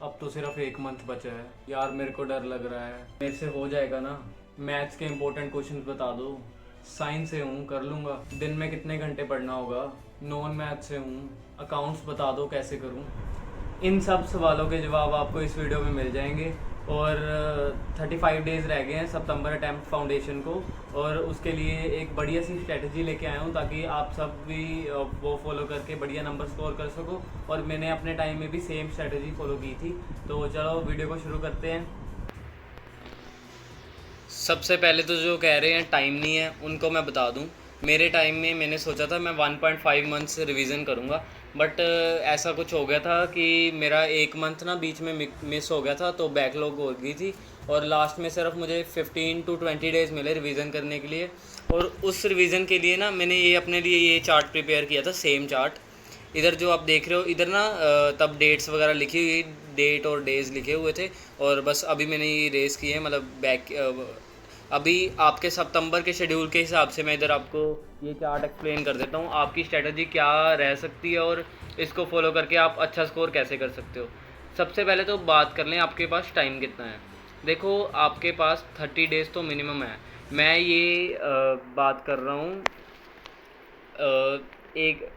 अब तो सिर्फ एक मंथ बचा है यार, मेरे को डर लग रहा है। मेरे से हो जाएगा ना? मैथ्स के इंपॉर्टेंट क्वेश्चंस बता दो। साइंस से हूँ, कर लूँगा। दिन में कितने घंटे पढ़ना होगा? नॉन मैथ से हूँ। अकाउंट्स बता दो कैसे करूँ। इन सब सवालों के जवाब आपको इस वीडियो में मिल जाएंगे। और 35 डेज़ रह गए हैं सितंबर अटेम्प्ट फाउंडेशन को, और उसके लिए एक बढ़िया सी स्ट्रेटजी लेके आया हूँ ताकि आप सब भी वो फॉलो करके बढ़िया नंबर स्कोर कर सको। और मैंने अपने टाइम में भी सेम स्ट्रेटजी फॉलो की थी। तो चलो वीडियो को शुरू करते हैं। सबसे पहले तो जो कह रहे हैं टाइम नहीं है, उनको मैं बता दूं। मेरे टाइम में मैंने सोचा था मैं 1.5 मंथ्स रिवीजन करूंगा, बट ऐसा कुछ हो गया था कि मेरा एक मंथ ना बीच में मिस हो गया था, तो बैकलॉग हो गई थी। और लास्ट में सिर्फ मुझे 15 to 20 डेज़ मिले रिवीजन करने के लिए। और उस रिवीजन के लिए ना मैंने ये अपने लिए ये चार्ट प्रिपेयर किया था, सेम चार्ट। इधर जो आप देख रहे हो, इधर ना तब डेट्स वगैरह लिखी हुई, डेट और डेज लिखे हुए थे। और बस अभी मैंने ये रेस की है, मतलब अभी आपके सितंबर के शेड्यूल के हिसाब से मैं इधर आपको ये चार्ट एक्सप्लेन कर देता हूँ, आपकी स्ट्रेटजी क्या रह सकती है और इसको फॉलो करके आप अच्छा स्कोर कैसे कर सकते हो। सबसे पहले तो बात कर लें आपके पास टाइम कितना है। देखो, आपके पास 30 डेज़ तो मिनिमम है। मैं ये बात कर रहा हूँ एक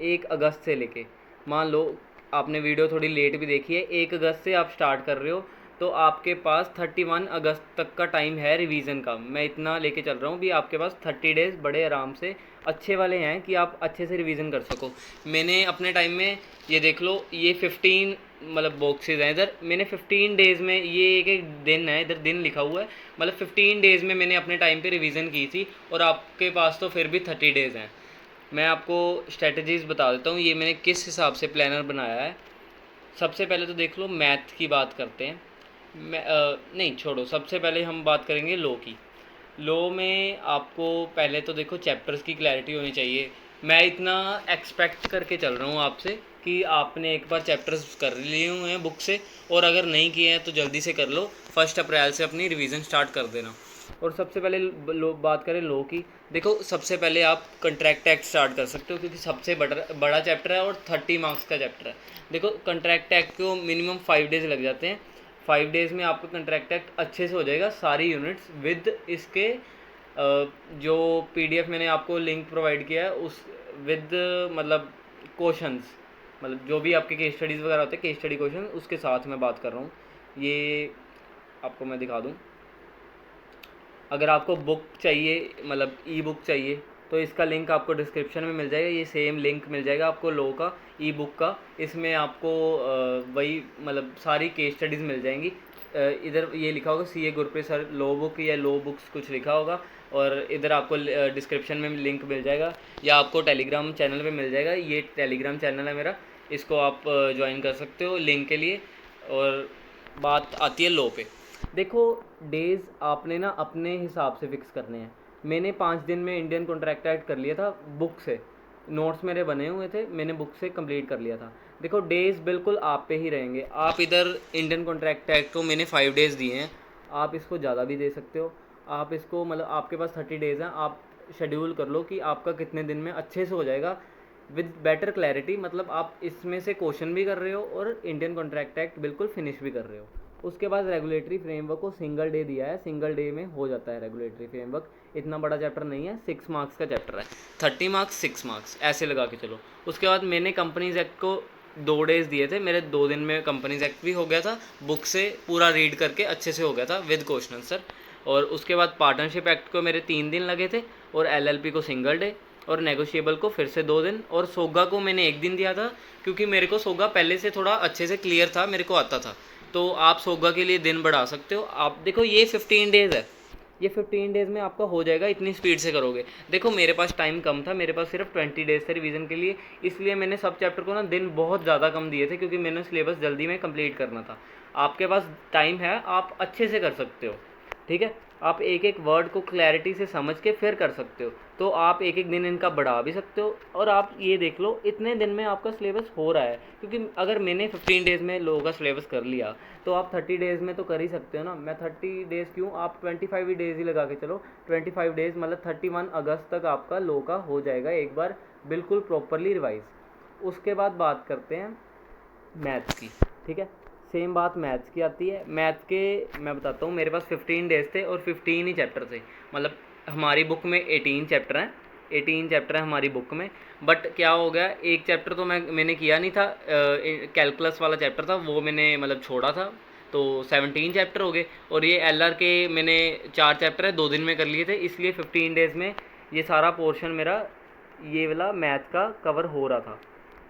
1 अगस्त से लेके, मान लो आपने वीडियो थोड़ी लेट भी देखी है, 1 अगस्त से आप स्टार्ट कर रहे हो, तो आपके पास 31 अगस्त तक का टाइम है रिवीजन का। मैं इतना लेके चल रहा हूँ भी आपके पास 30 डेज़ बड़े आराम से अच्छे वाले हैं कि आप अच्छे से रिवीजन कर सको। मैंने अपने टाइम में ये देख लो, ये 15 मतलब बॉक्सेज हैं इधर। मैंने 15 डेज़ में, ये एक एक दिन है, इधर दिन लिखा हुआ है, मतलब 15 डेज़ में मैंने अपने टाइम पे रिवीजन की थी। और आपके पास तो फिर भी 30 डेज़ हैं। मैं आपको स्ट्रेटजीज़ बता देता हूँ ये मैंने किस हिसाब से प्लानर बनाया है। सबसे पहले तो देख लो, मैथ की बात करते हैं। नहीं छोड़ो, सबसे पहले हम बात करेंगे लो की। लो में आपको पहले तो देखो चैप्टर्स की क्लैरिटी होनी चाहिए। मैं इतना एक्सपेक्ट करके चल रहा हूँ आपसे कि आपने एक बार चैप्टर्स कर लिए हुए हैं बुक से, और अगर नहीं किए हैं तो जल्दी से कर लो। 1 अप्रैल से अपनी रिवीजन स्टार्ट कर देना। और सबसे पहले बात करें लो की। देखो, सबसे पहले आप कंट्रैक्ट एक्ट स्टार्ट कर सकते हो क्योंकि सबसे बड़ा चैप्टर है और 30 मार्क्स का चैप्टर है। देखो, कंट्रैक्ट एक्ट को मिनिमम 5 डेज़ लग जाते हैं। 5 डेज़ में आपका कंट्रैक्ट एक्ट अच्छे से हो जाएगा, सारी यूनिट्स विद इसके जो पीडीएफ मैंने आपको लिंक प्रोवाइड किया है उस विद, मतलब क्वेश्चंस, मतलब जो भी आपके केस स्टडीज़ वगैरह होते हैं, केस स्टडी क्वेश्चन, उसके साथ मैं बात कर रहा हूँ। ये आपको मैं दिखा दूँ। अगर आपको बुक चाहिए, मतलब ई बुक चाहिए, तो इसका लिंक आपको डिस्क्रिप्शन में मिल जाएगा। ये सेम लिंक मिल जाएगा आपको लो का, ई बुक का। इसमें आपको वही मतलब सारी केस स्टडीज़ मिल जाएंगी। इधर ये लिखा होगा सी ए गुरप्रीत सर लो बुक या लो बुक्स कुछ लिखा होगा, और इधर आपको डिस्क्रिप्शन में लिंक मिल जाएगा, या आपको टेलीग्राम चैनल पे मिल जाएगा। ये टेलीग्राम चैनल है मेरा, इसको आप ज्वाइन कर सकते हो लिंक के लिए। और बात आती है लो पे। देखो, डेज़ आपने ना अपने हिसाब से फिक्स करने हैं। मैंने 5 दिन में इंडियन कॉन्ट्रैक्ट एक्ट कर लिया था बुक से। नोट्स मेरे बने हुए थे, मैंने बुक से कंप्लीट कर लिया था। देखो, डेज़ बिल्कुल आप पे ही रहेंगे। आप इधर इंडियन कॉन्ट्रैक्ट एक्ट को मैंने 5 डेज़ दिए हैं, आप इसको ज़्यादा भी दे सकते हो। आप इसको, मतलब आपके पास 30 डेज़ हैं, आप शेड्यूल कर लो कि आपका कितने दिन में अच्छे से हो जाएगा विद बेटर क्लैरिटी। मतलब आप इसमें से क्वेश्चन भी कर रहे हो और इंडियन कॉन्ट्रैक्ट एक्ट बिल्कुल फिनिश भी कर रहे हो। उसके बाद रेगुलेटरी फ्रेमवर्क को सिंगल डे दिया है, सिंगल डे में हो जाता है रेगुलेटरी फ्रेमवर्क। इतना बड़ा चैप्टर नहीं है, 6 मार्क्स का चैप्टर है। 30 मार्क्स 6 मार्क्स ऐसे लगा के चलो। उसके बाद मैंने कंपनीज एक्ट को 2 डेज़ दिए थे, मेरे 2 दिन में कंपनीज एक्ट भी हो गया था, बुक से पूरा रीड करके अच्छे से हो गया था विद क्वेश्चन आंसर। और उसके बाद पार्टनरशिप एक्ट को मेरे 3 दिन लगे थे, और एलएलपी को सिंगल डे, और नेगोशिएबल को फिर से 2 दिन, और सोगा को मैंने 1 दिन दिया था क्योंकि मेरे को सोगा पहले से थोड़ा अच्छे से क्लियर था, मेरे को आता था। तो आप सोगा के लिए दिन बढ़ा सकते हो। आप देखो, ये 15 डेज़ है, ये 15 डेज़ में आपका हो जाएगा, इतनी स्पीड से करोगे। देखो, मेरे पास टाइम कम था, मेरे पास सिर्फ 20 डेज़ थे रिवीजन के लिए, इसलिए मैंने सब चैप्टर को ना दिन बहुत ज़्यादा कम दिए थे क्योंकि मैंने सिलेबस जल्दी में कंप्लीट करना था। आपके पास टाइम है, आप अच्छे से कर सकते हो, ठीक है। आप एक एक वर्ड को क्लैरिटी से समझ के फिर कर सकते हो, तो आप एक एक दिन इनका बढ़ा भी सकते हो। और आप ये देख लो, इतने दिन में आपका सिलेबस हो रहा है, क्योंकि अगर मैंने 15 डेज़ में लोगों का सिलेबस कर लिया, तो आप 30 डेज़ में तो कर ही सकते हो ना। मैं 30 डेज़ क्यों, आप 25 डेज़ ही लगा के चलो। 25 डेज़ मतलब 31 अगस्त तक आपका लो का हो जाएगा एक बार बिल्कुल प्रॉपरली रिवाइज। उसके बाद बात करते हैं मैथ्स की, ठीक है। सेम बात मैथ्स की आती है। मैथ्स के मैं बताता हूँ, मेरे पास 15 डेज़ थे और 15 ही चैप्टर थे। मतलब हमारी बुक में 18 चैप्टर हैं, 18 चैप्टर हैं हमारी बुक में। बट क्या हो गया, एक चैप्टर तो मैंने किया नहीं था, कैलकुलस वाला चैप्टर था, वो मैंने मतलब छोड़ा था, तो 17 चैप्टर हो गए। और ये LR के मैंने 4 चैप्टर है 2 दिन में कर लिए थे, इसलिए 15 डेज़ में ये सारा पोर्शन मेरा ये वाला मैथ का कवर हो रहा था।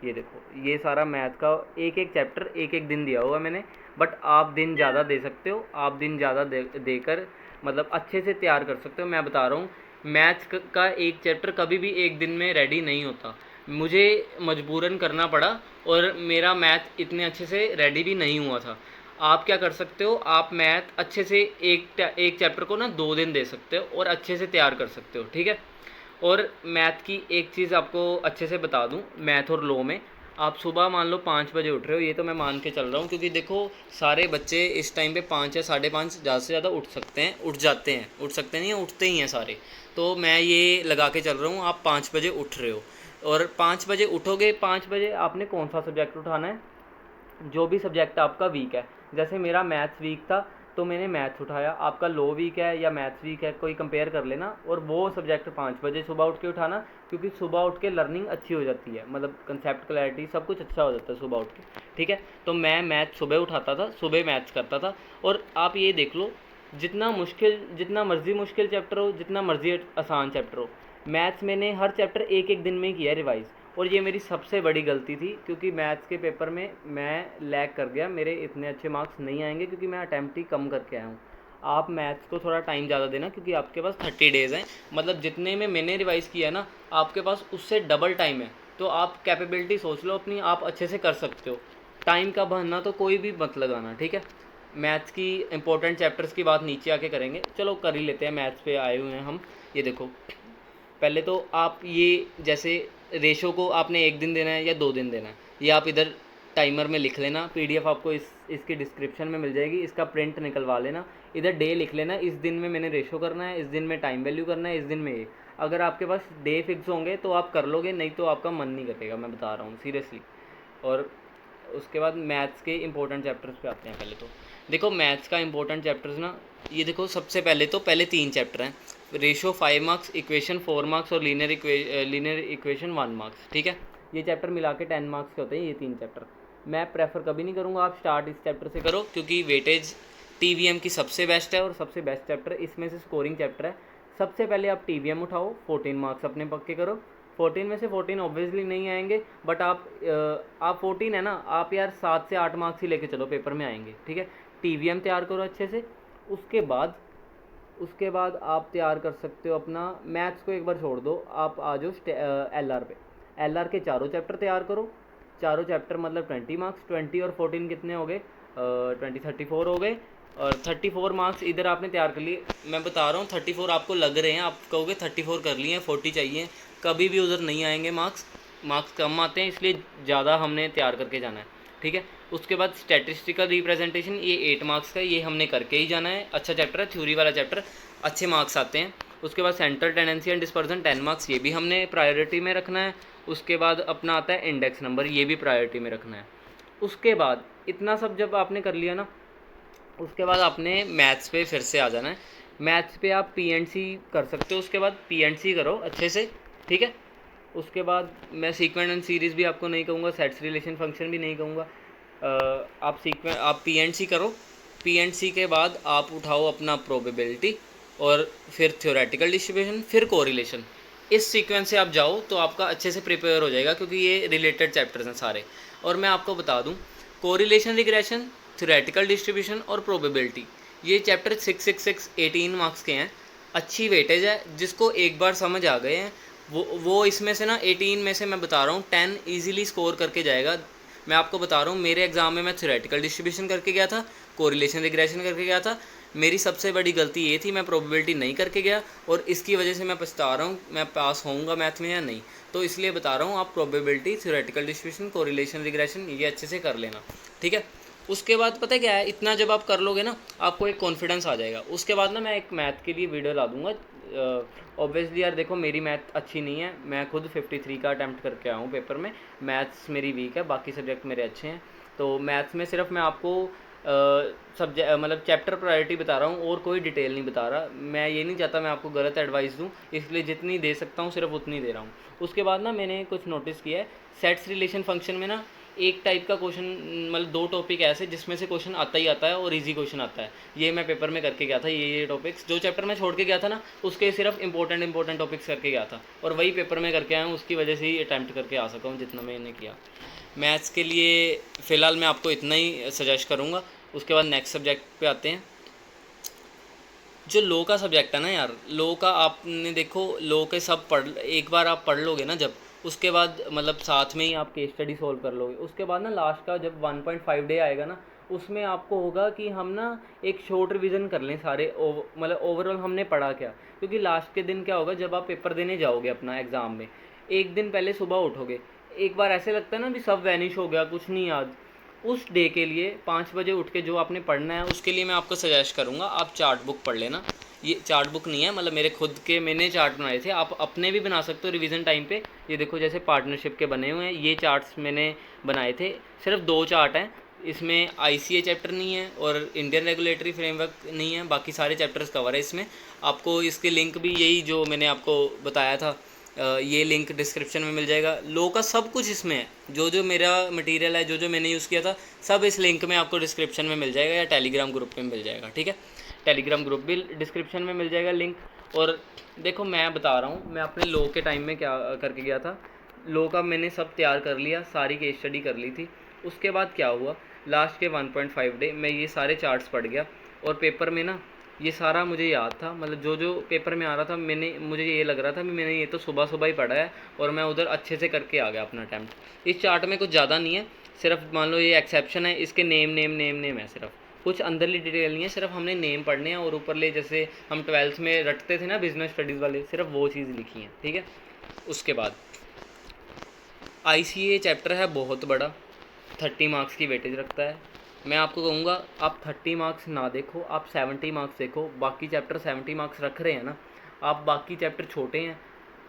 ये देखो, ये सारा मैथ का एक एक चैप्टर एक एक दिन दिया हुआ मैंने। बट आप दिन ज़्यादा दे सकते हो, आप दिन ज़्यादा देकर मतलब अच्छे से तैयार कर सकते हो। मैं बता रहा हूँ, मैथ्स का एक चैप्टर कभी भी एक दिन में रेडी नहीं होता। मुझे मजबूरन करना पड़ा और मेरा मैथ इतने अच्छे से रेडी भी नहीं हुआ था। आप क्या कर सकते हो, आप मैथ अच्छे से एक चैप्टर को ना 2 दिन दे सकते हो और अच्छे से तैयार कर सकते हो, ठीक है। और मैथ की एक चीज़ आपको अच्छे से बता दूं, मैथ और लॉ में आप सुबह मान लो 5 बजे उठ रहे हो, ये तो मैं मान के चल रहा हूँ, क्योंकि देखो सारे बच्चे इस टाइम पे 5 या 5:30 ज़्यादा से ज़्यादा उठ सकते हैं, उठ जाते हैं, उठ सकते नहीं, उठते ही हैं सारे। तो मैं ये लगा के चल रहा हूँ, आप 5 बजे उठ रहे हो और 5 बजे उठोगे। 5 बजे आपने कौन सा सब्जेक्ट उठाना है, जो भी सब्जेक्ट आपका वीक है। जैसे मेरा मैथ्स वीक था तो मैंने मैथ्स उठाया। आपका लॉ वीक है या मैथ्स वीक है, कोई कंपेयर कर लेना, और वो सब्जेक्ट 5 बजे सुबह उठ के उठाना, क्योंकि सुबह उठ के लर्निंग अच्छी हो जाती है, मतलब कंसेप्ट क्लैरिटी सब कुछ अच्छा हो जाता है सुबह उठ के, ठीक है। तो मैं मैथ्स सुबह उठाता था, सुबह मैथ्स करता था। और आप ये देख लो, जितना मर्जी मुश्किल चैप्टर हो, जितना मर्जी आसान चैप्टर हो, मैथ्स मैंने हर चैप्टर एक एक दिन में किया रिवाइज़। और ये मेरी सबसे बड़ी गलती थी, क्योंकि मैथ्स के पेपर में मैं लैग कर गया, मेरे इतने अच्छे मार्क्स नहीं आएंगे, क्योंकि मैं अटैम्प्ट ही कम करके आया हूँ। आप मैथ्स को थोड़ा टाइम ज़्यादा देना, क्योंकि आपके पास 30 डेज़ हैं, मतलब जितने में मैंने रिवाइज़ किया ना, आपके पास उससे डबल टाइम है। तो आप कैपेबिलिटी सोच लो अपनी, आप अच्छे से कर सकते हो। टाइम का बहाना तो कोई भी मत लगाना, ठीक है। मैथ्स की इंपॉर्टेंट चैप्टर्स की बात नीचे आके करेंगे, चलो कर ही लेते हैं, मैथ्स पे आए हुए हैं हम। ये देखो, पहले तो आप ये जैसे रेशो को आपने एक दिन देना है या 2 दिन देना है, ये आप इधर टाइमर में लिख लेना। PDF आपको इसकी डिस्क्रिप्शन में मिल जाएगी, इसका प्रिंट निकलवा लेना। इधर डे लिख लेना, इस दिन में मैंने रेशो करना है, इस दिन में टाइम वैल्यू करना है, इस दिन में ये। अगर आपके पास डे फिक्स होंगे तो आप कर लोगे, नहीं तो आपका मन नहीं करेगा, मैं बता रहा हूँ सीरियसली। और उसके बाद मैथ्स के इंपॉर्टेंट चैप्टर्स पे आते हैं। पहले तो देखो मैथ्स का इंपॉर्टेंट चैप्टर्स ना, ये देखो सबसे पहले तो पहले 3 चैप्टर हैं, रेशो 5 मार्क्स, इक्वेशन 4 मार्क्स और लीनियर इक्वेशन 1 मार्क्स, ठीक है। ये चैप्टर मिला के 10 मार्क्स के होते हैं, ये 3 चैप्टर। मैं प्रेफर कभी नहीं करूँगा आप स्टार्ट इस चैप्टर से करो, क्योंकि वेटेज TVM की सबसे बेस्ट है और सबसे बेस्ट चैप्टर इसमें से स्कोरिंग चैप्टर है। सबसे पहले आप TVM उठाओ, 14 मार्क्स अपने पक्के करो। 14 में से 14 ऑब्वियसली नहीं आएंगे, बट आप 14 है ना, आप यार 7 से 8 मार्क्स ही लेके चलो, पेपर में आएंगे, ठीक है। TVM तैयार करो अच्छे से। उसके बाद आप तैयार कर सकते हो अपना मैथ्स को, एक बार छोड़ दो, आप आ जाओ LR पे। LR के चारों चैप्टर तैयार करो। चारों चैप्टर मतलब 20 मार्क्स, 20 और 14 कितने हो गए, 20 34 हो गए। और 34 मार्क्स इधर आपने तैयार कर लिए। मैं बता रहा हूँ 34 आपको लग रहे हैं, आप कहोगे 34 कर लिए हैं, 40 चाहिए, कभी भी उधर नहीं आएंगे मार्क्स कम आते हैं, इसलिए ज़्यादा हमने तैयार करके जाना है, ठीक है। उसके बाद स्टैटिस्टिकल रिप्रेजेंटेशन, ये 8 मार्क्स का, ये हमने करके ही जाना है। अच्छा चैप्टर है, थ्योरी वाला चैप्टर, अच्छे मार्क्स आते हैं। उसके बाद central tendency and dispersion 10 marks, ये भी हमने प्रायोरिटी में रखना है। उसके बाद अपना आता है इंडेक्स नंबर, ये भी प्रायोरिटी में रखना है। उसके बाद इतना सब जब आपने कर लिया ना, उसके बाद आपने मैथ्स पे फिर से आ जाना है। मैथ्स पे आप PNC कर सकते हो, उसके बाद PNC करो अच्छे से, ठीक है। उसके बाद मैं सीक्वेंट एंड सीरीज़ भी आपको नहीं कहूँगा, सेट्स रिलेशन फंक्शन भी नहीं कहूँगा। आप PNC करो। PNC के बाद आप उठाओ अपना प्रोबेबिलिटी और फिर थ्योरेटिकल डिस्ट्रीब्यूशन, फिर कोरिलेशन। इस सीक्वेंस से आप जाओ तो आपका अच्छे से प्रिपेयर हो जाएगा, क्योंकि ये रिलेटेड चैप्टर्स हैं सारे। और मैं आपको बता दूं, कोरिलेशन, रिग्रेशन, थ्योरेटिकल डिस्ट्रीब्यूशन और प्रोबेबिलिटी, ये चैप्टर 6 18 मार्क्स के हैं। अच्छी वेटेज है, जिसको एक बार समझ आ गए हैं वो इसमें से ना 18 में से मैं बता रहा हूँ 10 ईजिली स्कोर करके जाएगा। मैं आपको बता रहा हूँ, मेरे एग्ज़ाम में मैं थ्योरेटिकल डिस्ट्रीब्यूशन करके गया था, कोरिलेशन रिग्रेशन करके गया था। मेरी सबसे बड़ी गलती ये थी, मैं प्रोबेबिलिटी नहीं करके गया, और इसकी वजह से मैं पछता रहा हूँ, मैं पास होऊंगा मैथ में या नहीं। तो इसलिए बता रहा हूँ, आप probability, theoretical distribution, correlation regression ये अच्छे से कर लेना, ठीक है। उसके बाद पता है क्या है, इतना जब आप कर लोगे ना, आपको एक कॉन्फिडेंस आ जाएगा। उसके बाद ना मैं एक मैथ के लिए वीडियो ला दूंगा। ऑब्वियसली यार देखो, मेरी मैथ अच्छी नहीं है, मैं खुद 53 का अटैम्प्ट करके आया हूँ पेपर में। मैथ्स मेरी वीक है, बाकी सब्जेक्ट मेरे अच्छे हैं। तो मैथ्स में सिर्फ मैं आपको सब्जेक्ट मतलब चैप्टर प्रायोरिटी बता रहा हूँ और कोई डिटेल नहीं बता रहा। मैं ये नहीं चाहता मैं आपको गलत एडवाइस दूँ, इसलिए जितनी दे सकता हूँ सिर्फ उतनी दे रहा हूँ। उसके बाद ना मैंने कुछ नोटिस किया है, सेट्स रिलेशन फंक्शन में ना एक टाइप का क्वेश्चन, मतलब 2 टॉपिक ऐसे जिसमें से क्वेश्चन आता ही आता है और इजी क्वेश्चन आता है। ये मैं पेपर में करके गया था, ये टॉपिक्स जो चैप्टर में छोड़ के गया था ना उसके सिर्फ इंपॉर्टेंट टॉपिक्स करके गया था, और वही पेपर में करके आया हूँ। उसकी वजह से ही अटैम्प्ट करके आ सका हूँ जितना मैंने किया। मैथ्स के लिए फ़िलहाल मैं आपको इतना ही सजेस्ट करूँगा। उसके बाद नेक्स्ट सब्जेक्ट पे आते हैं। जो लॉ का सब्जेक्ट है ना यार, लॉ का आपने देखो, लॉ के सब पढ़, एक बार आप पढ़ लोगे ना जब, उसके बाद मतलब साथ में ही आप केस स्टडी सॉल्व कर लोगे। उसके बाद ना लास्ट का जब 1.5 डे आएगा ना, उसमें आपको होगा कि हम ना एक शॉर्ट रिवीजन कर लें सारे मतलब ओवरऑल हमने पढ़ा क्या। क्योंकि लास्ट के दिन क्या होगा, जब आप पेपर देने जाओगे अपना एग्ज़ाम में, एक दिन पहले सुबह उठोगे, एक बार ऐसे लगता है ना भी सब वैनिश हो गया, कुछ नहीं याद। उस डे के लिए 5 बजे उठ के जो आपने पढ़ना है, उसके लिए मैं आपको सजेस्ट करूँगा आप चार्ट बुक पढ़ लेना। ये चार्ट बुक नहीं है, मतलब मेरे खुद के मैंने चार्ट बनाए थे, आप अपने भी बना सकते हो रिवीजन टाइम पे। ये देखो जैसे पार्टनरशिप के बने हुए हैं, ये चार्ट्स मैंने बनाए थे। सिर्फ 2 चार्ट हैं, इसमें आईसीए चैप्टर नहीं है और इंडियन रेगुलेटरी फ्रेमवर्क नहीं है, बाकी सारे चैप्टर्स कवर है इसमें। आपको इसके लिंक भी यही जो मैंने आपको बताया था, ये लिंक डिस्क्रिप्शन में मिल जाएगा। लो का सब कुछ इसमें है, जो जो मेरा मटेरियल है, जो जो मैंने यूज़ किया था, सब इस लिंक में आपको डिस्क्रिप्शन में मिल जाएगा या टेलीग्राम ग्रुप में मिल जाएगा। ठीक है, टेलीग्राम ग्रुप भी डिस्क्रिप्शन में मिल जाएगा लिंक। और देखो मैं बता रहा हूँ, मैं अपने लो के टाइम में क्या करके गया था। लो का मैंने सब तैयार कर लिया, सारी केस स्टडी कर ली थी। उसके बाद क्या हुआ, लास्ट के 1.5 डे मैं ये सारे चार्ट्स पढ़ गया, और पेपर में ना ये सारा मुझे याद था, मतलब जो जो पेपर में आ रहा था मुझे ये लग रहा था कि मैंने ये तो सुबह सुबह ही पढ़ा है, और मैं उधर अच्छे से करके आ गया अपना अटैम्प्ट। इस चार्ट में कुछ ज़्यादा नहीं है, सिर्फ मान लो ये एक्सेप्शन है, इसके नेम है, सिर्फ कुछ अंदरली डिटेल नहीं है, सिर्फ हमने नेम पढ़ने हैं, और ऊपर ले जैसे हम 12th में रटते थे ना बिजनेस स्टडीज़ वाले, सिर्फ वो चीज़ लिखी है। ठीक है, उसके बाद आईसीए चैप्टर है बहुत बड़ा, 30 मार्क्स की वेटेज रखता है। मैं आपको कहूँगा आप 30 मार्क्स ना देखो, आप 70 मार्क्स देखो। बाकी चैप्टर 70 मार्क्स रख रहे हैं ना, आप बाकी चैप्टर छोटे हैं,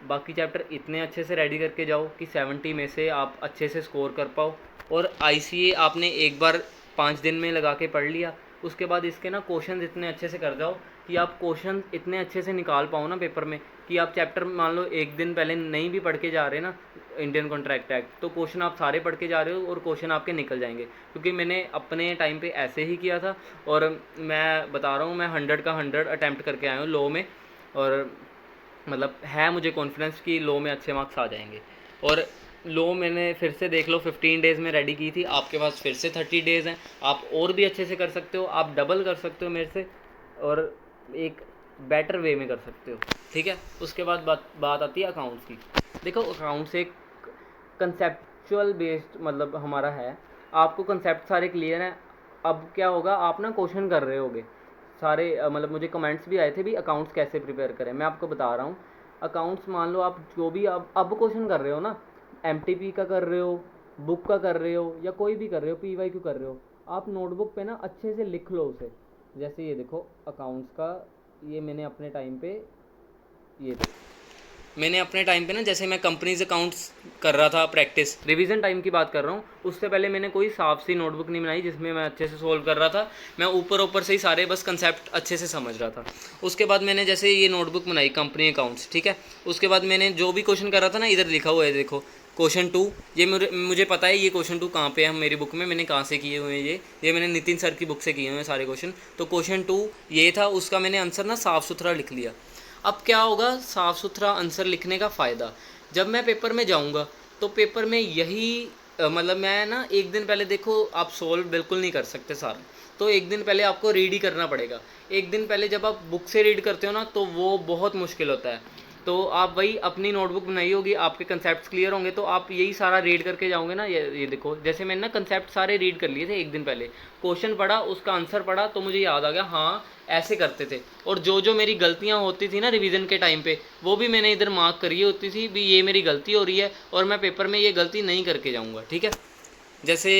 बाकी चैप्टर इतने अच्छे से रेडी करके जाओ कि 70 में से आप अच्छे से स्कोर कर पाओ। और आईसीए आपने एक बार 5 दिन में लगा के पढ़ लिया, उसके बाद इसके ना क्वेश्चन इतने अच्छे से कर जाओ कि आप क्वेश्चन इतने अच्छे से निकाल पाओ ना पेपर में, कि आप चैप्टर मान लो एक दिन पहले नहीं भी पढ़ के जा रहे ना इंडियन कॉन्ट्रैक्ट एक्ट, तो क्वेश्चन आप सारे पढ़ के जा रहे हो और क्वेश्चन आपके निकल जाएंगे। क्योंकि मैंने अपने टाइम पे ऐसे ही किया था, और मैं बता रहा हूँ मैं 100 का 100 अटैम्प्ट करके आया हूँ लॉ में, और मतलब है मुझे कॉन्फिडेंस कि लॉ में अच्छे मार्क्स आ जाएंगे। और लॉ मैंने फिर से देख लो 15 डेज़ में रेडी की थी, आपके पास फिर से 30 डेज़ हैं, आप और भी अच्छे से कर सकते हो, आप डबल कर सकते हो मेरे से, और एक बेटर वे में कर सकते हो। ठीक है, उसके बाद बात आती है अकाउंट्स की। देखो अकाउंट्स एक कंसेप्चुअल बेस्ड मतलब हमारा है, आपको कंसेप्ट सारे क्लियर हैं। अब क्या होगा, आप ना क्वेश्चन कर रहे होगे सारे, मतलब मुझे कमेंट्स भी आए थे भी अकाउंट्स कैसे प्रिपेयर करें। मैं आपको बता रहा हूँ, अकाउंट्स मान लो आप जो भी अब क्वेश्चन कर रहे हो ना, एमटीपी का कर रहे हो, बुक का कर रहे हो, या कोई भी कर रहे हो, पीवाईक्यू कर रहे हो, आप नोटबुक पे ना अच्छे से लिख लो उसे। जैसे ये देखो अकाउंट्स का, ये मैंने अपने टाइम पे, ये देखो मैंने अपने टाइम पे ना, जैसे मैं कंपनीज अकाउंट्स कर रहा था प्रैक्टिस, रिवीजन टाइम की बात कर रहा हूँ, उससे पहले मैंने कोई साफ सी नोटबुक नहीं बनाई जिसमें मैं अच्छे से सोल्व कर रहा था। मैं ऊपर से ही सारे बस कंसेप्ट अच्छे से समझ रहा था। उसके बाद मैंने जैसे ये नोटबुक बनाई कंपनी अकाउंट्स, ठीक है, उसके बाद मैंने जो भी क्वेश्चन कर रहा था ना, इधर लिखा हुआ है देखो क्वेश्चन 2, ये मुझे पता है ये क्वेश्चन 2 कहाँ पे है मेरी बुक में, मैंने कहाँ से किए हुए हैं, ये मैंने नितिन सर की बुक से किए हुए हैं सारे क्वेश्चन। तो क्वेश्चन 2 ये था, उसका मैंने आंसर ना साफ़ सुथरा लिख लिया। अब क्या होगा साफ़ सुथरा आंसर लिखने का फ़ायदा, जब मैं पेपर में जाऊंगा तो पेपर में यही मतलब मैं ना एक दिन पहले, देखो आप सोल्व बिल्कुल नहीं कर सकते सारा, तो एक दिन पहले आपको रीड ही करना पड़ेगा। एक दिन पहले जब आप बुक से रीड करते हो ना, तो वो बहुत मुश्किल होता है। तो आप वही अपनी नोटबुक बनाई होगी, आपके कंसेप्ट क्लियर होंगे, तो आप यही सारा रीड करके जाओगे ना। ये देखो जैसे मैंने ना कंसेप्ट सारे रीड कर लिए थे एक दिन पहले, क्वेश्चन पढ़ा, उसका आंसर पढ़ा, तो मुझे याद आ गया हाँ ऐसे करते थे। और जो जो मेरी गलतियाँ होती थी ना रिवीजन के टाइम पे, वो भी मैंने इधर मार्क करी होती थी भी ये मेरी गलती हो रही है, और मैं पेपर में ये गलती नहीं करके जाऊँगा। ठीक है, जैसे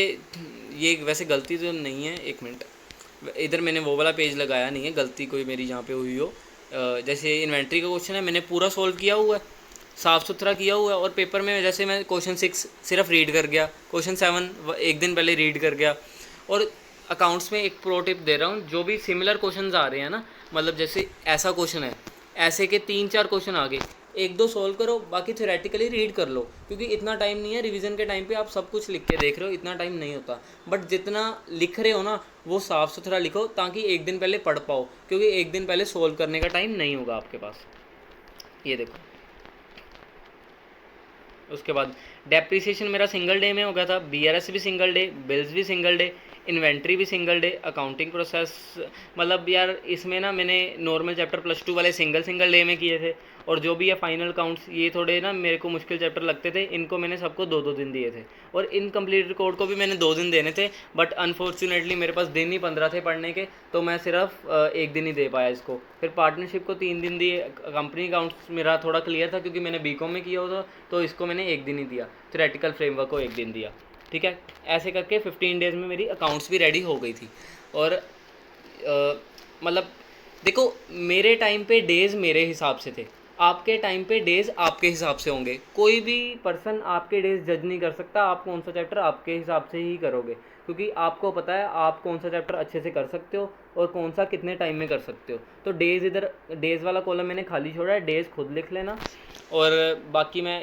ये वैसे गलती तो नहीं है, एक मिनट, इधर मैंने वो वाला पेज लगाया नहीं है, गलती कोई मेरी जहाँ पे हुई हो। जैसे इन्वेंट्री का क्वेश्चन है, मैंने पूरा सॉल्व किया हुआ है, साफ़ सुथरा किया हुआ है। और पेपर में जैसे मैं क्वेश्चन 6 सिर्फ रीड कर गया, क्वेश्चन 7 एक दिन पहले रीड कर गया। और अकाउंट्स में एक प्रो टिप दे रहा हूँ, जो भी सिमिलर क्वेश्चंस आ रहे हैं ना, मतलब जैसे ऐसा क्वेश्चन है, ऐसे के 3-4 क्वेश्चन आगे, 1-2 सॉल्व करो, बाकी थ्योरेटिकली रीड कर लो, क्योंकि इतना टाइम नहीं है रिवीजन के टाइम पे आप सब कुछ लिख के देख रहे हो, इतना टाइम नहीं होता। बट जितना लिख रहे हो ना वो साफ़ सुथरा लिखो, ताकि एक दिन पहले पढ़ पाओ, क्योंकि एक दिन पहले सॉल्व करने का टाइम नहीं होगा आपके पास। ये देखो, उसके बाद डेप्रिसिएशन मेरा सिंगल डे में हो गया था, बीआरएस भी सिंगल डे, बिल्स भी सिंगल डे, इन्वेंट्री भी सिंगल डे, अकाउंटिंग प्रोसेस, मतलब यार इसमें ना मैंने नॉर्मल चैप्टर +2 वाले सिंगल डे में किए थे। और जो भी है फाइनल काउंट्स, ये थोड़े ना मेरे को मुश्किल चैप्टर लगते थे, इनको मैंने सबको 2-2 दिन दिए थे। और इनकम्प्लीट रिकॉर्ड को भी मैंने 2 दिन देने थे, बट अनफॉर्चुनेटली मेरे पास दिन ही 15 थे पढ़ने के, तो मैं सिर्फ एक दिन ही दे पाया इसको। फिर पार्टनरशिप को 3 दिन दिए। कंपनी अकाउंट्स मेरा थोड़ा क्लियर था क्योंकि मैंने बीकॉम में किया हुआ था, तो इसको मैंने एक दिन ही दिया। थ्योरेटिकल फ्रेमवर्क को एक दिन दिया, ठीक है। ऐसे करके 15 डेज़ में मेरी अकाउंट्स भी रेडी हो गई थी। और मतलब देखो, मेरे टाइम पे डेज़ मेरे हिसाब से थे, आपके टाइम पे डेज़ आपके हिसाब से होंगे। कोई भी पर्सन आपके डेज़ जज नहीं कर सकता, आप कौन सा चैप्टर आपके हिसाब से ही करोगे, क्योंकि आपको पता है आप कौन सा चैप्टर अच्छे से कर सकते हो और कौन सा कितने टाइम में कर सकते हो। तो डेज़, इधर डेज़ वाला कॉलम मैंने खाली छोड़ा है, डेज़ खुद लिख लेना। और बाकी मैं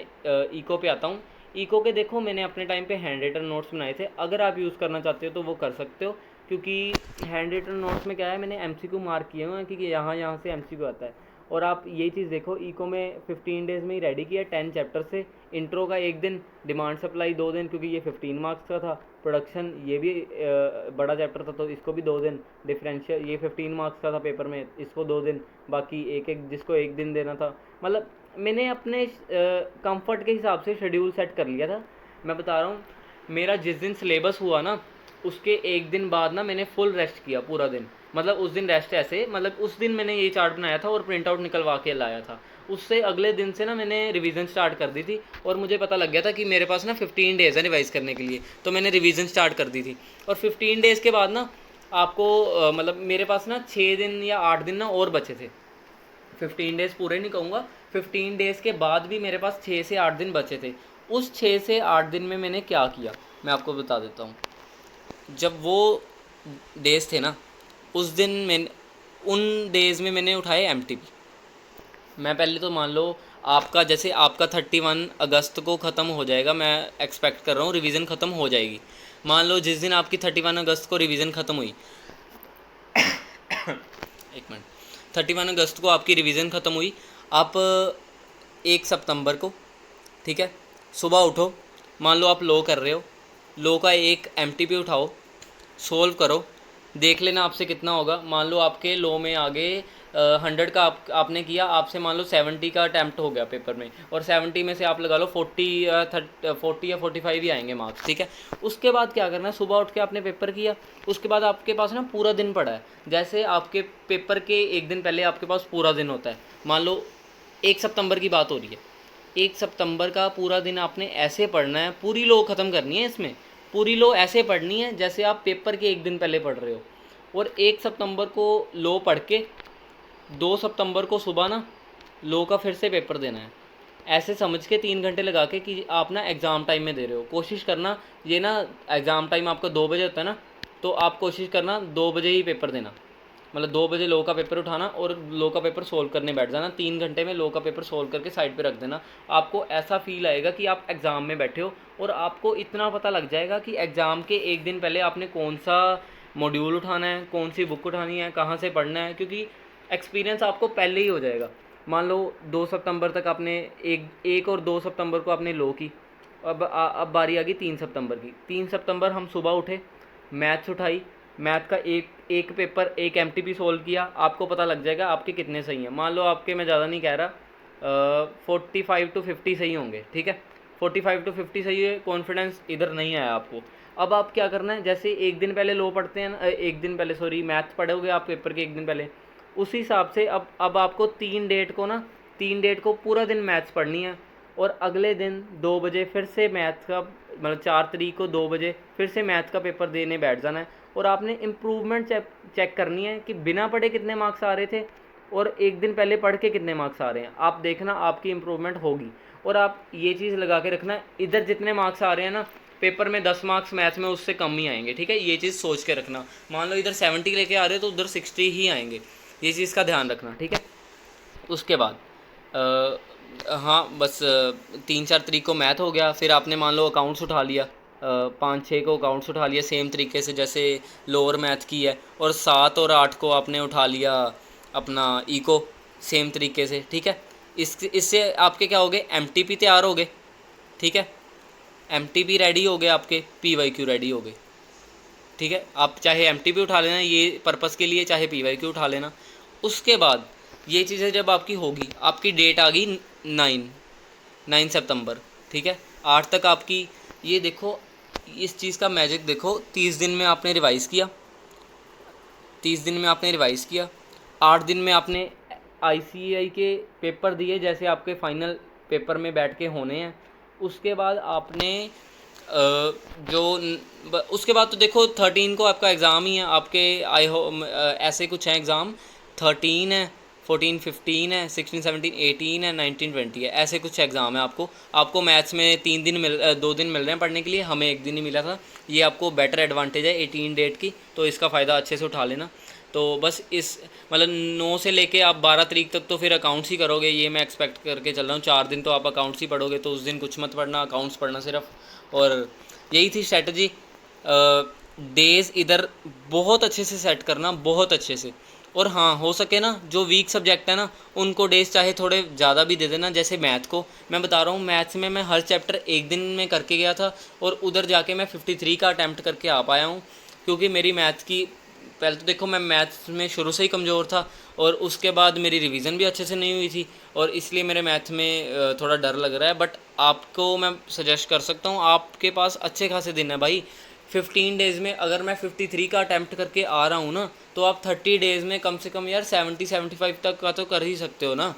इको पे आता हूँ। इको के देखो, मैंने अपने टाइम पे हैंड रिटन नोट्स बनाए थे, अगर आप यूज़ करना चाहते हो तो वो कर सकते हो, क्योंकि हैंड रिटन नोट्स में क्या है, मैंने एमसीक्यू मार्क किए हुए हैं कि यहाँ से एमसीक्यू आता है। और आप ये चीज़ देखो, इको में 15 डेज़ में ही रेडी किया, 10 चैप्टर से। इंट्रो का एक दिन, डिमांड सप्लाई 2 दिन, क्योंकि ये 15 मार्क्स का था। प्रोडक्शन ये भी बड़ा चैप्टर था, तो इसको भी 2 दिन। डिफरेंशियल ये 15 मार्क्स का था पेपर में, इसको 2 दिन। बाकी एक एक जिसको एक दिन देना था। मतलब मैंने अपने कंफर्ट के हिसाब से शेड्यूल सेट कर लिया था। मैं बता रहा हूँ, मेरा जिस दिन सिलेबस हुआ ना, उसके एक दिन बाद ना मैंने फुल रेस्ट किया पूरा दिन। मतलब उस दिन रेस्ट ऐसे, मतलब उस दिन मैंने ये चार्ट बनाया था और प्रिंट आउट निकलवा के लाया था। उससे अगले दिन से ना मैंने रिवीजन स्टार्ट कर दी थी, और मुझे पता लग गया था कि मेरे पास ना 15 डेज़ है रिवाइज़ करने के लिए, तो मैंने रिवीजन स्टार्ट कर दी थी। और 15 डेज़ के बाद ना आपको मतलब मेरे पास ना 6 दिन या 8 दिन ना और बचे थे। 15 डेज़ पूरे नहीं कहूँगा, 15 डेज़ के बाद भी मेरे पास 6 से 8 दिन बचे थे। उस 6 से 8 दिन में मैंने क्या किया, मैं आपको बता देता हूँ। जब वो डेज़ थे ना, उस दिन मैंने उन डेज़ में मैंने उठाए एमटीपी। मैं पहले तो मान लो आपका, जैसे आपका 31 अगस्त को ख़त्म हो जाएगा, मैं एक्सपेक्ट कर रहा हूँ रिवीजन ख़त्म हो जाएगी। मान लो जिस दिन आपकी 31 अगस्त को रिवीजन ख़त्म हुई, एक मिनट, 31 अगस्त को आपकी रिवीजन ख़त्म हुई, आप 1 सितंबर को, ठीक है, सुबह उठो, मान लो आप लो कर रहे हो, लो का एक एमटीपी उठाओ, सोल्व करो, देख लेना आपसे कितना होगा। मान लो आपके लो में आगे 100 का आपने किया, आपसे मान लो 70 का अटैम्प्ट हो गया पेपर में, और 70 में से आप लगा लो 40 या 45 ही आएंगे मार्क्स, ठीक है। उसके बाद क्या करना है, सुबह उठ के आपने पेपर किया, उसके बाद आपके पास ना पूरा दिन पड़ा है। जैसे आपके पेपर के एक दिन पहले आपके पास पूरा दिन होता है, मान लो 1 सितंबर की बात हो रही है, 1 सितंबर का पूरा दिन आपने ऐसे पढ़ना है, पूरी लो ख़त्म करनी है इसमें, पूरी लो ऐसे पढ़नी है जैसे आप पेपर के एक दिन पहले पढ़ रहे हो। और 1 सितंबर को लो पढ़ के 2 सितंबर को सुबह ना लो का फिर से पेपर देना है, ऐसे समझ के 3 घंटे लगा के कि आप ना एग्ज़ाम टाइम में दे रहे हो। कोशिश करना, ये ना एग्ज़ाम टाइम आपका 2 बजे होता है ना, तो आप कोशिश करना 2 बजे ही पेपर देना, मतलब 2 बजे लो का पेपर उठाना और लो का पेपर सोल्व करने बैठ जाना। 3 घंटे में लो का पेपर सोल्व करके साइड पे रख देना। आपको ऐसा फील आएगा कि आप एग्ज़ाम में बैठे हो, और आपको इतना पता लग जाएगा कि एग्ज़ाम के एक दिन पहले आपने कौन सा मॉड्यूल उठाना है, कौन सी बुक उठानी है, कहाँ से पढ़ना है, क्योंकि एक्सपीरियंस आपको पहले ही हो जाएगा। मान लो 2 सितंबर तक आपने एक और 2 सितंबर को आपने लो की, अब बारी आ गई 3 सितंबर की। 3 सितंबर हम सुबह उठे, मैथ्स उठाई, मैथ का एक पेपर, एक एमटीपी सोल्व किया, आपको पता लग जाएगा आपके कितने सही हैं। मान लो आपके, मैं ज़्यादा नहीं कह रहा, 45 to 50 सही होंगे, ठीक है, 45 to 50 सही है, कॉन्फिडेंस इधर नहीं आया आपको। अब आप क्या करना है, जैसे एक दिन पहले लो पढ़ते हैं ना, एक दिन पहले सॉरी मैथ्स पढ़ोगे आप पेपर के एक दिन पहले, उसी हिसाब से अब आपको 3 डेट को ना, 3 डेट को पूरा दिन मैथ्स पढ़नी है, और अगले दिन 2 बजे फिर से मैथ्स का, मतलब 4 तारीख को 2 बजे फिर से मैथ्स का पेपर देने बैठ जाना है। और आपने इम्प्रूवमेंट चेक करनी है कि बिना पढ़े कितने मार्क्स आ रहे थे, और एक दिन पहले पढ़ के कितने मार्क्स आ रहे हैं, आप देखना आपकी इम्प्रूवमेंट होगी। और आप ये चीज़ लगा के रखना, इधर जितने मार्क्स आ रहे हैं ना पेपर में 10 मार्क्स मैथ्स में उससे कम ही आएंगे, ठीक है, ये चीज़ सोच के रखना। मान लो इधर 70 लेके आ रहे हो तो उधर 60 ही आएंगे, ये चीज़ का ध्यान रखना, ठीक है। उसके बाद हाँ बस 3-4 तरीक को मैथ हो गया। फिर आपने मान लो अकाउंट्स उठा लिया, 5-6 को अकाउंट्स उठा लिया सेम तरीके से जैसे लोअर मैथ की है, और 7 और 8 को आपने उठा लिया अपना इको सेम तरीके से, ठीक है। इससे आपके क्या हो गए, एमटीपी तैयार हो गए, ठीक है, एमटीपी रेडी हो गए, आपके पीवाईक्यू रेडी हो गए, ठीक है। आप चाहे एमटीपी उठा लेना ये पर्पस के लिए, चाहे पीवाईक्यू उठा लेना। उसके बाद ये चीज़ें जब आपकी होगी, आपकी डेट आ गई 9 सितंबर, ठीक है। 8 तक आपकी, ये देखो इस चीज़ का मैजिक देखो, 30 दिन में आपने रिवाइज़ किया, 30 दिन में आपने रिवाइज़ किया, 8 दिन में आपने आईसीएआई के पेपर दिए जैसे आपके फाइनल पेपर में बैठ के होने हैं। उसके बाद आपने उसके बाद तो देखो 13 को आपका एग्ज़ाम ही है, आपके आई हो ऐसे कुछ हैं एग्ज़ाम, 13 है, 14, 15 है, 16, 17, 18 है, 19, 20 है, ऐसे कुछ एग्ज़ाम है। आपको मैथ्स में 2 दिन मिल रहे हैं पढ़ने के लिए, हमें 1 दिन ही मिला था। ये आपको बेटर एडवांटेज है 18 डेट की, तो इसका फ़ायदा अच्छे से उठा लेना। तो बस इस मतलब 9 से लेके आप 12 तारीख तक तो फिर अकाउंट्स ही करोगे, ये मैं एक्सपेक्ट करके चल रहा हूँ। 4 दिन तो आप अकाउंट्स ही पढ़ोगे, तो उस दिन कुछ मत पढ़ना, अकाउंट्स पढ़ना सिर्फ। और यही थी स्ट्रैटेजी। डेज़ इधर बहुत अच्छे से सेट करना, बहुत अच्छे से। और हाँ, हो सके ना जो वीक सब्जेक्ट है ना उनको डेज़ चाहे थोड़े ज़्यादा भी दे देना। जैसे मैथ को मैं बता रहा हूँ, मैथ्स में मैं हर चैप्टर 1 दिन में करके गया था, और उधर जाके मैं 53 का अटैम्प्ट करके आ पाया हूँ, क्योंकि मेरी मैथ की, पहले तो देखो मैं मैथ्स में शुरू से ही कमज़ोर था, और उसके बाद मेरी रिवीजन भी अच्छे से नहीं हुई थी, और इसलिए मेरे मैथ में थोड़ा डर लग रहा है। बट आपको मैं सजेस्ट कर सकता हूँ, आपके पास अच्छे खासे दिन है भाई। 15 डेज़ में अगर मैं 53 का अटैम्प्ट करके आ रहा हूँ ना, तो आप 30 डेज़ में कम से कम यार 70-75 तक का तो कर ही सकते हो ना।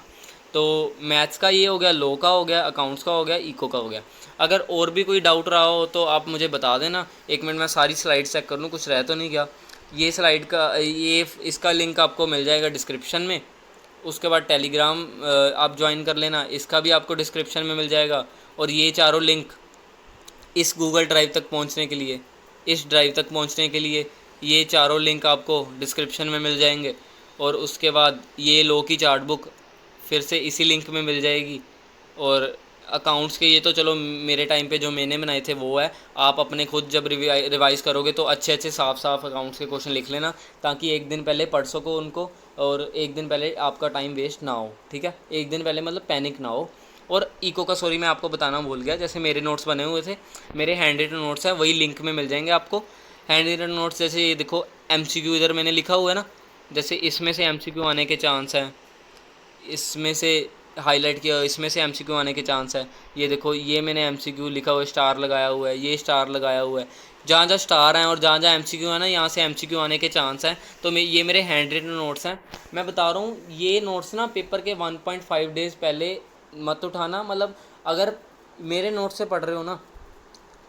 तो मैथ्स का ये हो गया, लॉ का हो गया, अकाउंट्स का हो गया, इको का हो गया। अगर और भी कोई डाउट रहा हो तो आप मुझे बता देना। 1 मिनट मैं सारी स्लाइड चेक कर लूँ, कुछ रह तो नहीं गया। ये स्लाइड का इसका लिंक आपको मिल जाएगा डिस्क्रिप्शन में। उसके बाद टेलीग्राम आप ज्वाइन कर लेना, इसका भी आपको डिस्क्रिप्शन में मिल जाएगा। और ये चारों लिंक इस गूगल ड्राइव तक पहुंचने के लिए, इस ड्राइव तक पहुंचने के लिए ये चारों लिंक आपको डिस्क्रिप्शन में मिल जाएंगे। और उसके बाद ये लो की चार्ट बुक फिर से इसी लिंक में मिल जाएगी। और अकाउंट्स के ये तो चलो मेरे टाइम पे जो मैंने बनाए थे वो है, आप अपने खुद जब रिवाइज़ करोगे तो अच्छे अच्छे साफ साफ अकाउंट्स के क्वेश्चन लिख लेना, ताकि एक दिन पहले पढ़ सको उनको, और एक दिन पहले आपका टाइम वेस्ट ना हो, ठीक है। एक दिन पहले मतलब पैनिक ना हो। और इको का सॉरी मैं आपको बताना भूल गया, जैसे मेरे नोट्स बने हुए थे, मेरे हैंड रिटन नोट्स हैं, वही लिंक में मिल जाएंगे आपको। हैंड रिटन नोट्स जैसे ये देखो एमसीक्यू इधर मैंने लिखा हुआ है ना, जैसे इसमें से एमसीक्यू आने के चांस हैं, इसमें से हाईलाइट किया, इसमें से एमसीक्यू आने के चांस है। ये देखो ये मैंने एमसीक्यू लिखा हुआ है, स्टार लगाया हुआ है, ये स्टार लगाया हुआ है। जहाँ जहाँ स्टार हैं और जहाँ जहाँ एमसीक्यू है ना, यहाँ से एमसीक्यू आने के चांस हैं। तो ये मेरे हैंड रिटन नोट्स हैं। मैं बता रहा हूँ ये नोट्स ना पेपर के 1.5 डेज़ पहले मत उठाना। मतलब अगर मेरे नोट्स से पढ़ रहे हो ना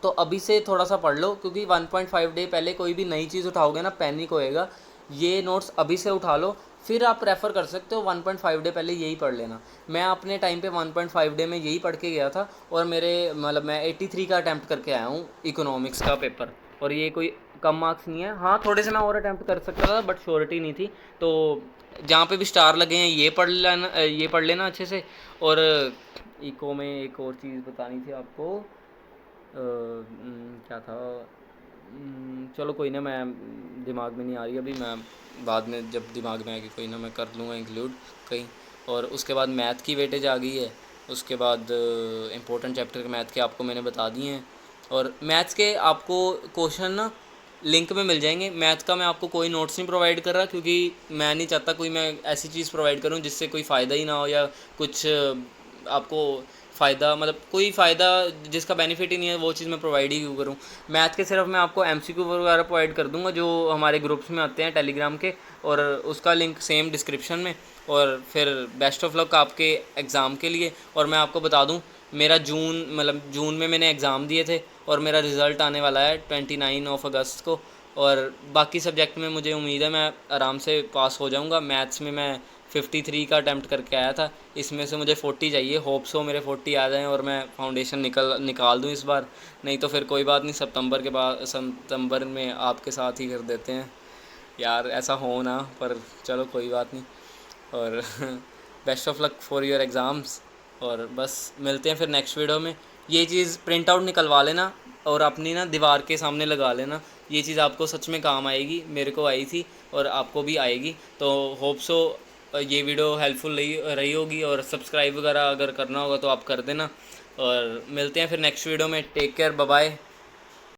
तो अभी से थोड़ा सा पढ़ लो, क्योंकि 1.5 डे पहले कोई भी नई चीज़ उठाओगे ना पैनिक होएगा। ये नोट्स अभी से उठा लो, फिर आप रेफ़र कर सकते हो 1.5 डे पहले यही पढ़ लेना। मैं अपने टाइम पे 1.5 डे में यही पढ़ के गया था, और मेरे मतलब मैं 83 का अटैम्प्ट करके आया हूँ इकोनॉमिक्स का पेपर। और ये कोई कम मार्क्स नहीं है, हाँ थोड़े से मैं और अटैम्प्ट कर सकता था बट श्योरिटी नहीं थी। तो जहाँ पे भी स्टार लगे हैं ये पढ़ लेना अच्छे से। और इको में एक और चीज़ बतानी थी आपको, क्या था, चलो कोई ना, मैं दिमाग में नहीं आ रही अभी, मैं बाद में जब दिमाग में आएगी कोई ना मैं कर लूँगा इंक्लूड कहीं। और उसके बाद मैथ की वेटेज आ गई है। उसके बाद इम्पोर्टेंट चैप्टर के मैथ के आपको मैंने बता दिए हैं। और मैथ्स के आपको क्वेश्चन ना लिंक में मिल जाएंगे। मैथ का मैं आपको कोई नोट्स नहीं प्रोवाइड कर रहा, क्योंकि मैं नहीं चाहता कोई मैं ऐसी चीज़ प्रोवाइड करूँ जिससे कोई फ़ायदा ही ना हो, या कुछ आपको फ़ायदा मतलब कोई फ़ायदा जिसका बेनिफिट ही नहीं है वो चीज़ मैं प्रोवाइड ही क्यों करूँ। मैथ के सिर्फ मैं आपको एमसीक्यू वगैरह प्रोवाइड कर दूँगा जो हमारे ग्रुप्स में आते हैं टेलीग्राम के, और उसका लिंक सेम डिस्क्रिप्शन में। और फिर बेस्ट ऑफ लक आपके एग्ज़ाम के लिए। और मैं आपको बता दूँ मेरा जून में मैंने एग्ज़ाम दिए थे, और मेरा रिज़ल्ट आने वाला है 29 अगस्त को। और बाकी सब्जेक्ट में मुझे उम्मीद है मैं आराम से पास हो जाऊंगा। मैथ्स में मैं 53 का अटैम्प्ट करके आया था, इसमें से मुझे 40 चाहिए। होप सो मेरे 40 आ जाएँ और मैं फाउंडेशन निकाल दूँ इस बार। नहीं तो फिर कोई बात नहीं, सितंबर में आपके साथ ही कर देते हैं यार, ऐसा हो ना, पर चलो कोई बात नहीं। और best of luck for your exams. और बस मिलते हैं फिर नेक्स्ट वीडियो में। ये चीज़ प्रिंट आउट निकलवा लेना और अपनी ना दीवार के सामने लगा लेना, ये चीज़ आपको सच में काम आएगी, मेरे को आई थी और आपको भी आएगी। तो होप सो ये वीडियो हेल्पफुल रही होगी, और सब्सक्राइब वगैरह अगर करना होगा तो आप कर देना। और मिलते हैं फिर नेक्स्ट वीडियो में। Take care, bye bye.